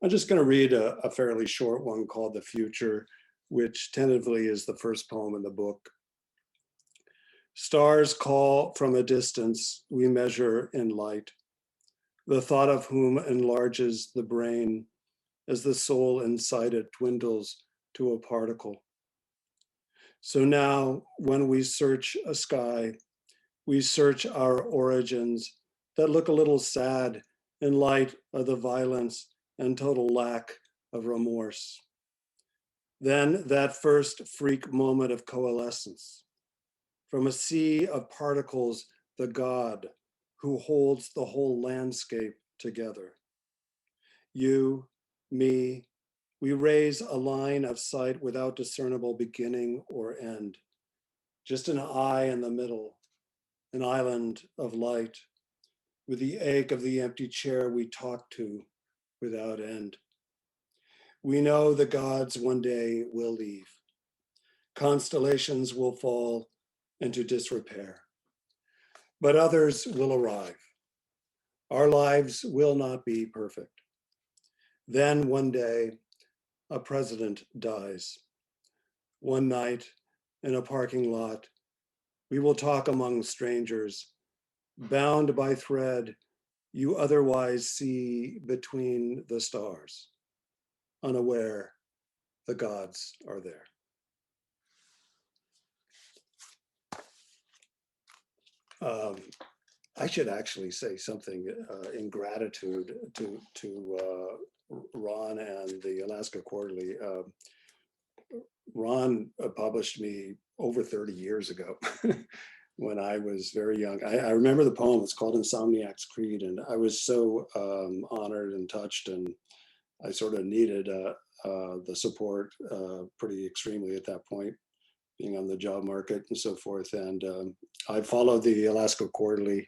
I'm just going to read a fairly short one called The Future, which tentatively is the first poem in the book. Stars call from a distance we measure in light, the thought of whom enlarges the brain as the soul inside it dwindles to a particle. So now, when we search a sky, we search our origins that look a little sad in light of the violence and total lack of remorse. Then that first freak moment of coalescence. From a sea of particles, the God who holds the whole landscape together. You, me, we raise a line of sight without discernible beginning or end. Just an eye in the middle, an island of light, with the ache of the empty chair we talk to without end. We know the gods one day will leave. Constellations will fall into disrepair, but others will arrive. Our lives will not be perfect. Then one day, a president dies. One night in a parking lot, we will talk among strangers, bound by thread you otherwise see between the stars, unaware the gods are there. I should actually say something in gratitude to Ron and the Alaska Quarterly. Ron published me over 30 years ago when I was very young. I remember the poem, it's called Insomniac's Creed, and I was so honored and touched, and I sort of needed the support pretty extremely at that point, being on the job market and so forth. And I followed the Alaska Quarterly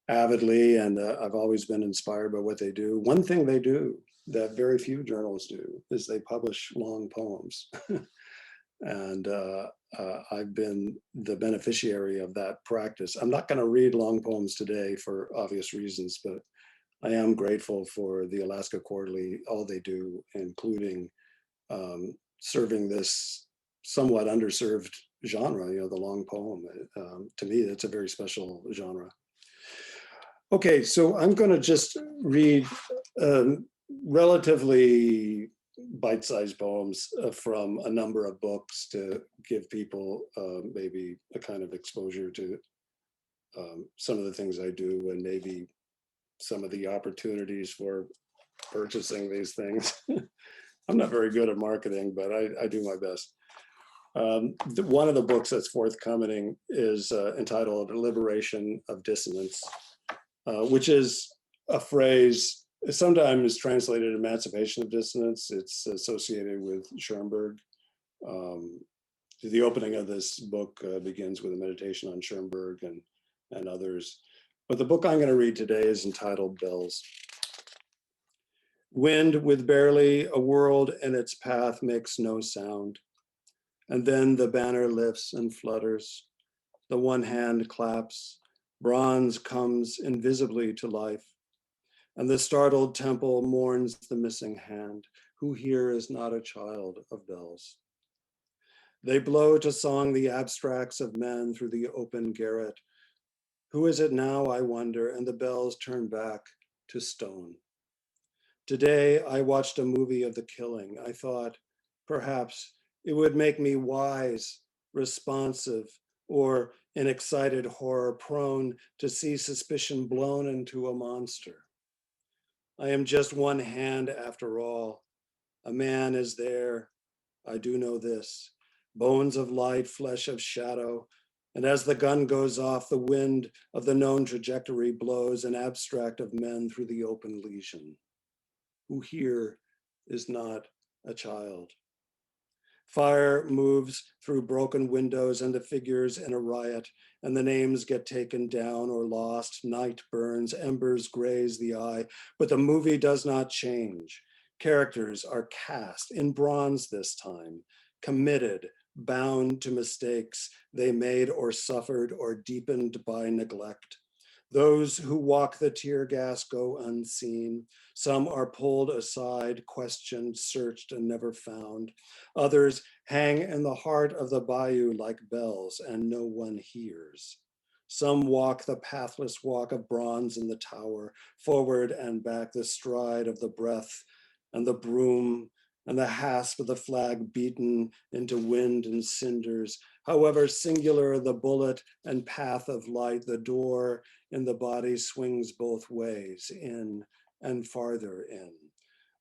avidly, and I've always been inspired by what they do. One thing they do that very few journals do is they publish long poems. And I've been the beneficiary of that practice. I'm not going to read long poems today for obvious reasons, but I am grateful for the Alaska Quarterly, all they do, including serving this somewhat underserved genre, you know, the long poem. To me, that's a very special genre. Okay, so I'm going to just read relatively bite-sized poems from a number of books to give people maybe a kind of exposure to some of the things I do, and maybe some of the opportunities for purchasing these things. I'm not very good at marketing, but I do my best. One of the books that's forthcoming is entitled Liberation of Dissonance, which is a phrase sometimes translated Emancipation of Dissonance. It's associated with Schoenberg. The opening of this book begins with a meditation on Schoenberg and others. But the book I'm going to read today is entitled Bells. Wind with barely a world in its path makes no sound. And then the banner lifts and flutters. The one hand claps. Bronze comes invisibly to life. And the startled temple mourns the missing hand, who here is not a child of bells. They blow to song the abstracts of men through the open garret. Who is it now, I wonder, and the bells turn back to stone. Today, I watched a movie of the killing. I thought, perhaps it would make me wise, responsive, or in excited horror prone to see suspicion blown into a monster. I am just one hand after all. A man is there, I do know this. Bones of light, flesh of shadow, and as the gun goes off, the wind of the known trajectory blows an abstract of men through the open lesion. Who here is not a child? Fire moves through broken windows and the figures in a riot, and the names get taken down or lost. Night burns, embers graze the eye, but the movie does not change. Characters are cast in bronze this time, committed, bound to mistakes they made or suffered or deepened by neglect. Those who walk the tear gas go unseen. Some are pulled aside, questioned, searched, and never found. Others hang in the heart of the bayou like bells, and no one hears. Some walk the pathless walk of bronze in the tower, forward and back, the stride of the breath and the broom and the hasp of the flag beaten into wind and cinders. However singular the bullet and path of light, the door in the body swings both ways, in and farther in.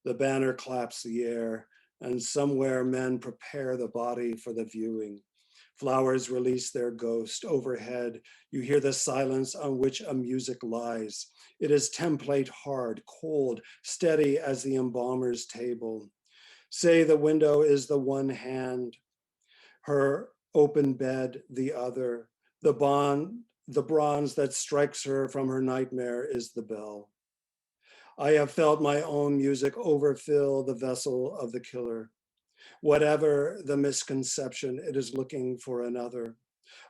The banner claps the air, and somewhere men prepare the body for the viewing. Flowers release their ghost. Overhead, you hear the silence on which a music lies. It is template hard, cold, steady as the embalmer's table. Say the window is the one hand, her open bed the other. The bronze that strikes her from her nightmare is the bell. I have felt my own music overfill the vessel of the killer. Whatever the misconception, it is looking for another.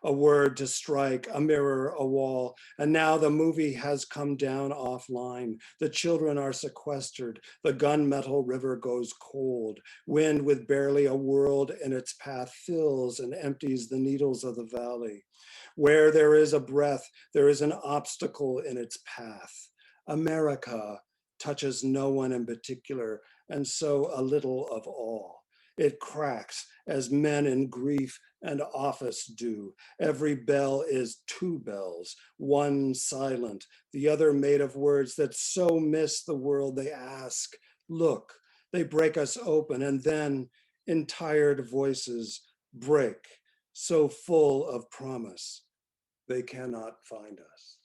A word to strike, a mirror, a wall. And now the movie has come down offline. The children are sequestered. The gunmetal river goes cold. Wind with barely a world in its path fills and empties the needles of the valley. Where there is a breath, there is an obstacle in its path. America touches no one in particular, and so a little of all. It cracks as men in grief and office do. Every bell is two bells, one silent, the other made of words that so miss the world they ask. Look, they break us open, and then in tired voices break, so full of promise, they cannot find us.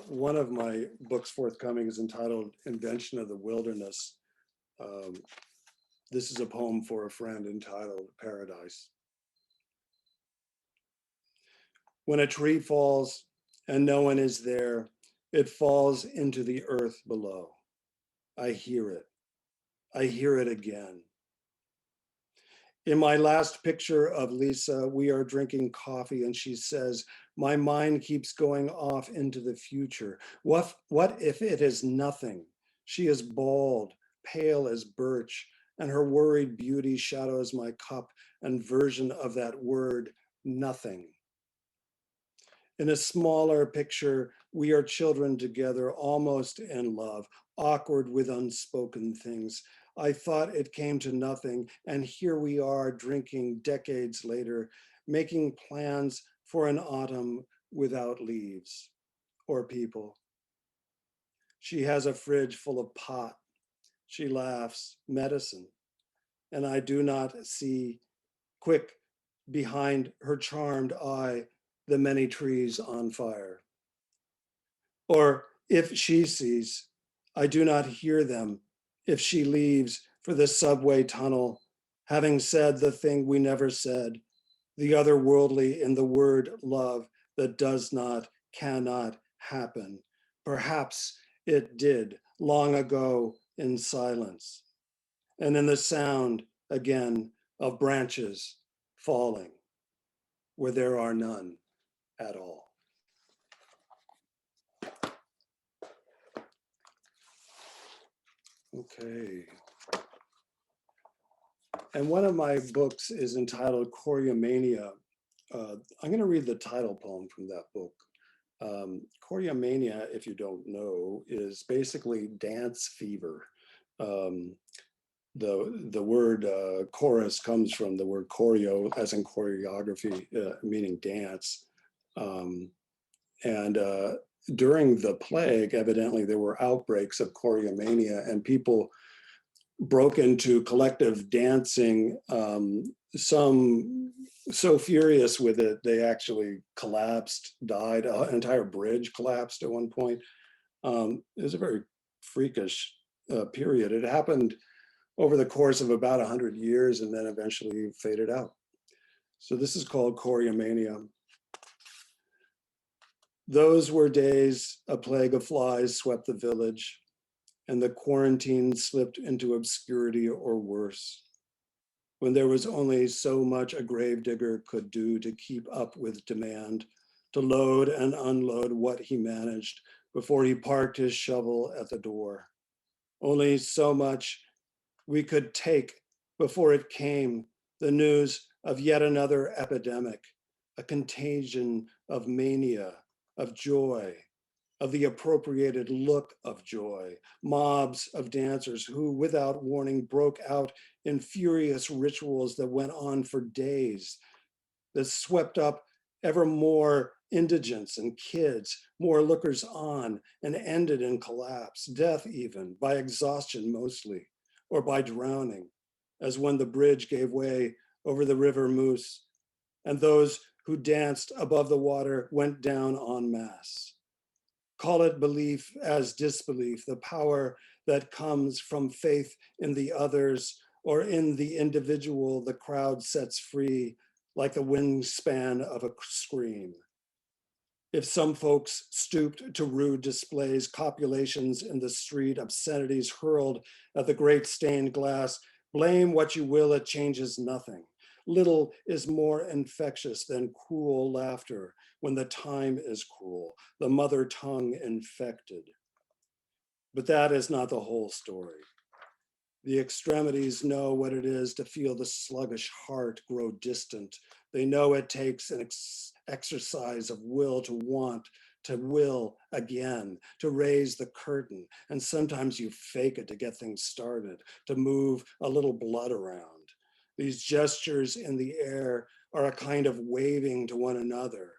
One of my books forthcoming is entitled Invention of the Wilderness. This is a poem for a friend entitled Paradise. When a tree falls and no one is there, it falls into the earth below. I hear it. I hear it again. In my last picture of Lisa, we are drinking coffee and she says, my mind keeps going off into the future. What if it is nothing? She is bald, pale as birch, and her worried beauty shadows my cup and version of that word, nothing. In a smaller picture, we are children together, almost in love, awkward with unspoken things. I thought it came to nothing, and here we are drinking decades later, making plans for an autumn without leaves or people. She has a fridge full of pot. She laughs, medicine, and I do not see quick behind her charmed eye the many trees on fire. Or if she sees, I do not hear them if she leaves for the subway tunnel, having said the thing we never said, the otherworldly in the word love that does not, cannot happen. Perhaps it did long ago in silence, and in the sound again of branches falling where there are none at all. Okay. And one of my books is entitled Choreomania. I'm going to read the title poem from that book. Choreomania, if you don't know, is basically dance fever. The word chorus comes from the word choreo, as in choreography, meaning dance. During the plague, evidently, there were outbreaks of choreomania, and people broke into collective dancing, some so furious with it, they actually collapsed, died. An entire bridge collapsed at one point. It was a very freakish period. It happened over the course of about 100 years and then eventually faded out. So this is called Choreomania. Those were days a plague of flies swept the village, and the quarantine slipped into obscurity or worse. when there was only so much a gravedigger could do to keep up with demand, to load and unload what he managed before he parked his shovel at the door. Only so much we could take before it came, the news of yet another epidemic, a contagion of mania, of joy, of the appropriated look of joy, mobs of dancers who, without warning, broke out in furious rituals that went on for days, that swept up ever more indigents and kids, more lookers on, and ended in collapse, death even, by exhaustion mostly, or by drowning, as when the bridge gave way over the river Moose, and those who danced above the water went down en masse. Call it belief as disbelief, the power that comes from faith in the others or in the individual the crowd sets free, like the wingspan of a scream. If some folks stooped to rude displays, copulations in the street, obscenities hurled at the great stained glass, blame what you will, it changes nothing. Little is more infectious than cruel laughter when the time is cruel, the mother tongue infected. But that is not the whole story. The extremities know what it is to feel the sluggish heart grow distant. They know it takes an exercise of will to want, to will again, to raise the curtain. And sometimes you fake it to get things started, to move a little blood around. These gestures in the air are a kind of waving to one another,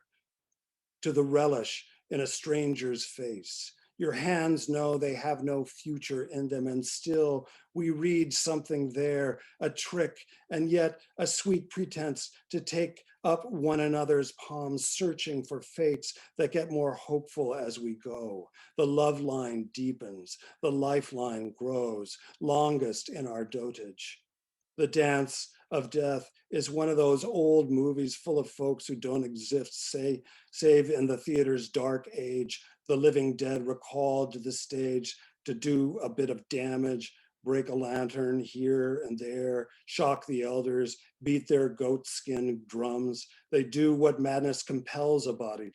to the relish in a stranger's face. Your hands know they have no future in them, and still we read something there, a trick, and yet a sweet pretense to take up one another's palms, searching for fates that get more hopeful as we go. The love line deepens, the lifeline grows, longest in our dotage. The Dance of Death is one of those old movies full of folks who don't exist, save in the theater's dark age, the living dead recalled to the stage to do a bit of damage, break a lantern here and there, shock the elders, beat their goatskin drums. They do what madness compels a body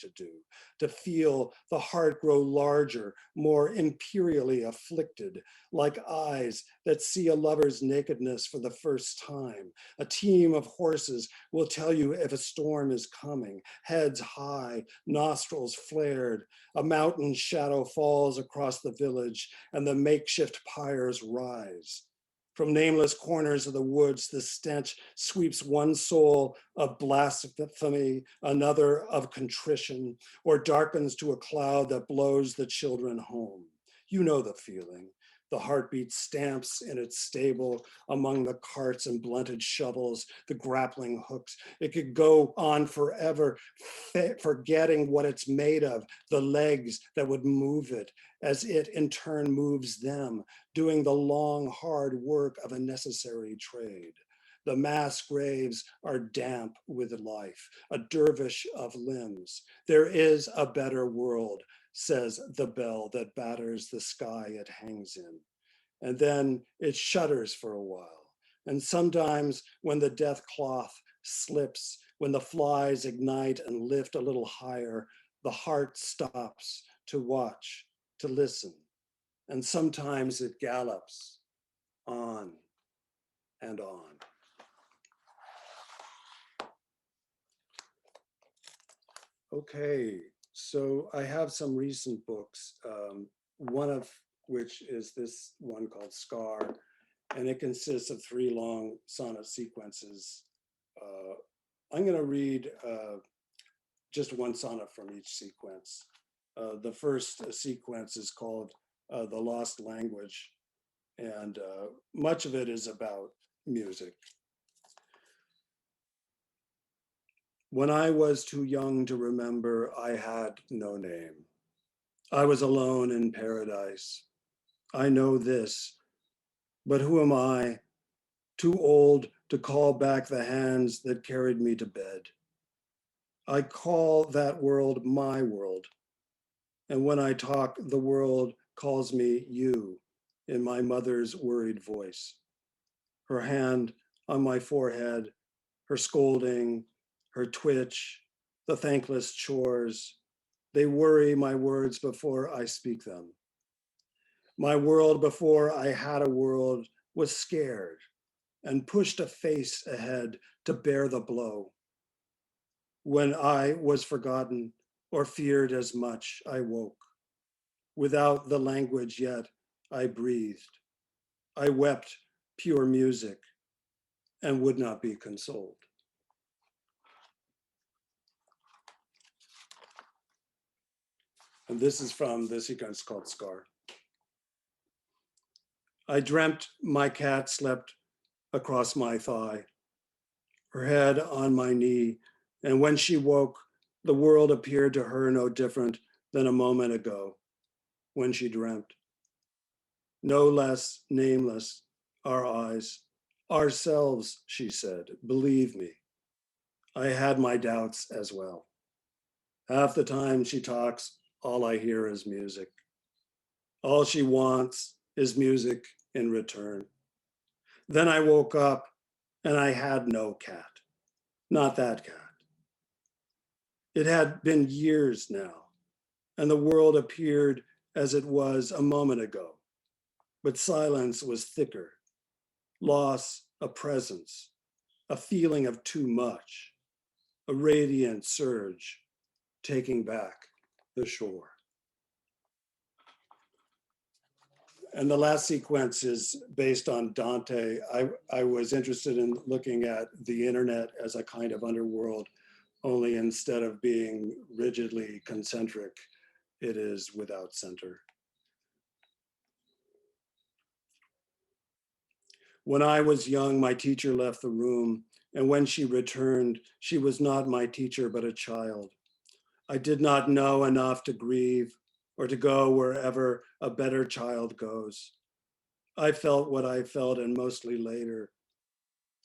to feel the heart grow larger, more imperially afflicted, like eyes that see a lover's nakedness for the first time. A team of horses will tell you if a storm is coming, heads high, nostrils flared. A mountain shadow falls across the village and the makeshift pyres rise. From nameless corners of the woods, the stench sweeps one soul of blasphemy, another of contrition, or darkens to a cloud that blows the children home. You know the feeling. The heartbeat stamps in its stable among the carts and blunted shovels, the grappling hooks. It could go on forever, forgetting what it's made of, the legs that would move it, as it in turn moves them, doing the long, hard work of a necessary trade. The mass graves are damp with life, a dervish of limbs. There is a better world, says the bell that batters the sky it hangs in. And then it shudders for a while. And sometimes when the death cloth slips, when the flies ignite and lift a little higher, the heart stops to watch, to listen. And sometimes it gallops on and on. Okay, so I have some recent books, one of which is this one called Scar, and it consists of 3 long sonnet sequences. I'm going to read just one sonnet from each sequence. The first sequence is called The Lost Language, and much of it is about music. When I was too young to remember, I had no name. I was alone in paradise. I know this, but who am I? Too old to call back the hands that carried me to bed. I call that world my world. And when I talk, the world calls me you in my mother's worried voice. Her hand on my forehead, her scolding, her twitch, the thankless chores. They worry my words before I speak them. My world before I had a world was scared and pushed a face ahead to bear the blow. When I was forgotten or feared as much, I woke. Without the language yet, I breathed. I wept pure music and would not be consoled. And this is from the sequence called Scar. I dreamt my cat slept across my thigh, her head on my knee, and when she woke, the world appeared to her no different than a moment ago when she dreamt. No less nameless, our eyes, ourselves, she said, believe me. I had my doubts as well. Half the time she talks, all I hear is music. All she wants is music in return. Then I woke up and I had no cat, not that cat. It had been years now, and the world appeared as it was a moment ago, but silence was thicker, loss a presence, a feeling of too much, a radiant surge taking back the shore. And the last sequence is based on Dante. I was interested in looking at the internet as a kind of underworld, only instead of being rigidly concentric, it is without center. When I was young, my teacher left the room, and when she returned, she was not my teacher, but a child. I did not know enough to grieve or to go wherever a better child goes. I felt what I felt, and mostly later,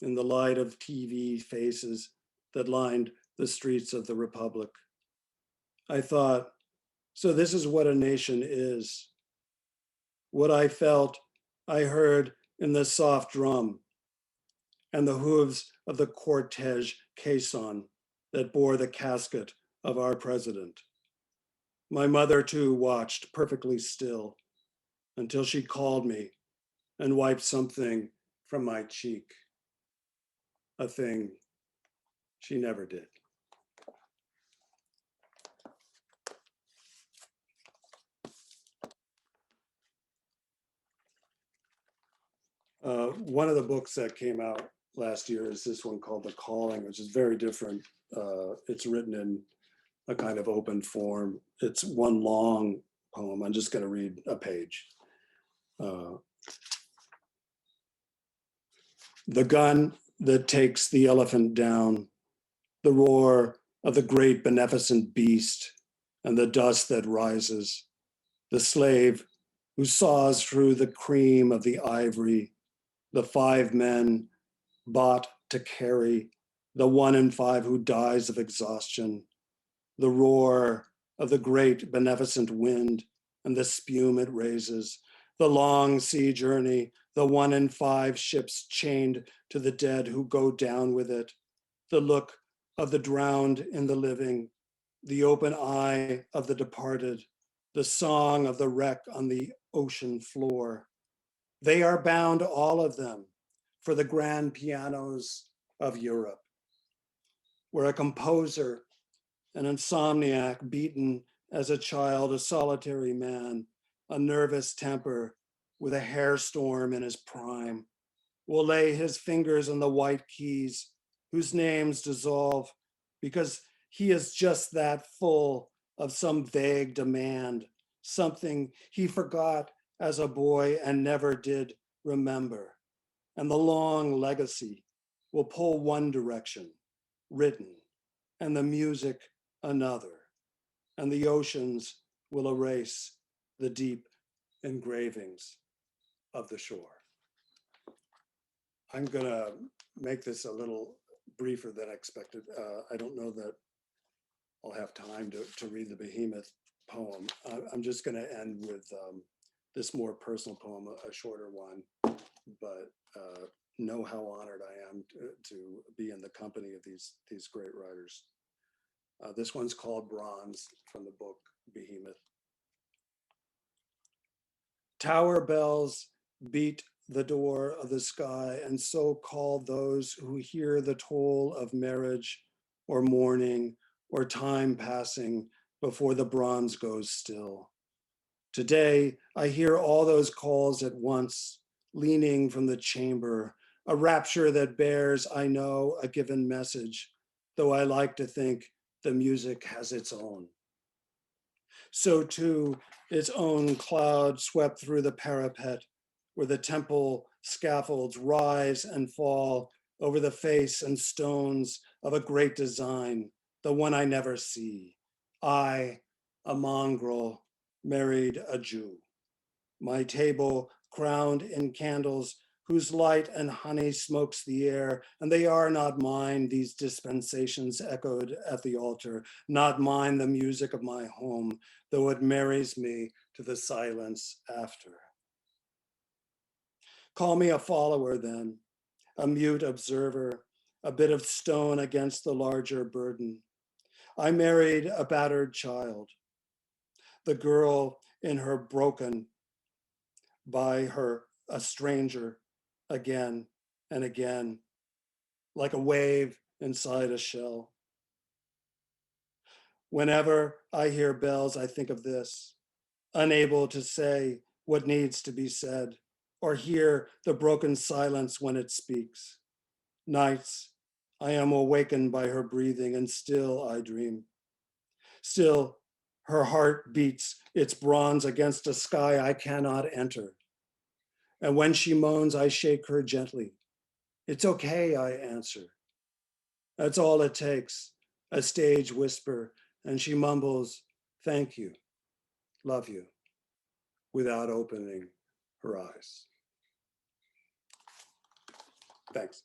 in the light of TV faces that lined the streets of the Republic. I thought, so this is what a nation is. What I felt, I heard in the soft drum and the hooves of the cortege caisson that bore the casket of our president. My mother too watched perfectly still until she called me and wiped something from my cheek, a thing she never did. One of the books that came out last year is this one called The Calling, which is very different. It's written in a kind of open form. It's one long poem. I'm just going to read a page. The gun that takes the elephant down, the roar of the great beneficent beast, and the dust that rises, the slave who saws through the cream of the ivory, the 5 men bought to carry, the 1 in 5 who dies of exhaustion, the roar of the great beneficent wind and the spume it raises, the long sea journey, the 1 in 5 ships chained to the dead who go down with it, the look of the drowned in the living, the open eye of the departed, the song of the wreck on the ocean floor. They are bound, all of them, for the grand pianos of Europe, where a composer, an insomniac beaten as a child, a solitary man, a nervous temper with a hair storm in his prime, will lay his fingers on the white keys whose names dissolve because he is just that full of some vague demand, something he forgot as a boy and never did remember. And the long legacy will pull one direction, written, and the music another, and the oceans will erase the deep engravings of the shore. I'm gonna make this a little briefer than expected. I don't know that I'll have time to read the Behemoth poem. I'm just gonna end with this more personal poem, a shorter one, but know how honored I programmed to be in the company of these great writers. This one's called Bronze from the book Behemoth. Tower bells beat the door of the sky, and so call those who hear the toll of marriage or mourning or time passing before the bronze goes still. Today, I hear all those calls at once, leaning from the chamber, a rapture that bears, I know, a given message, though I like to think the music has its own. So too, its own cloud swept through the parapet, where the temple scaffolds rise and fall over the face and stones of a great design, the one I never see. I, a mongrel, married a Jew. My table crowned in candles whose light and honey smokes the air, and they are not mine, these dispensations echoed at the altar, not mine the music of my home, though it marries me to the silence after. Call me a follower then, a mute observer, a bit of stone against the larger burden. I married a battered child, the girl in her broken by her, a stranger, again and again, like a wave inside a shell. Whenever I hear bells, I think of this, unable to say what needs to be said, or hear the broken silence when it speaks. Nights, I am awakened by her breathing, and still I dream. Still, her heart beats its bronze against a sky I cannot enter. And when she moans, I shake her gently. It's okay, I answer. That's all it takes, a stage whisper, and she mumbles, thank you, love you, without opening her eyes. Thanks.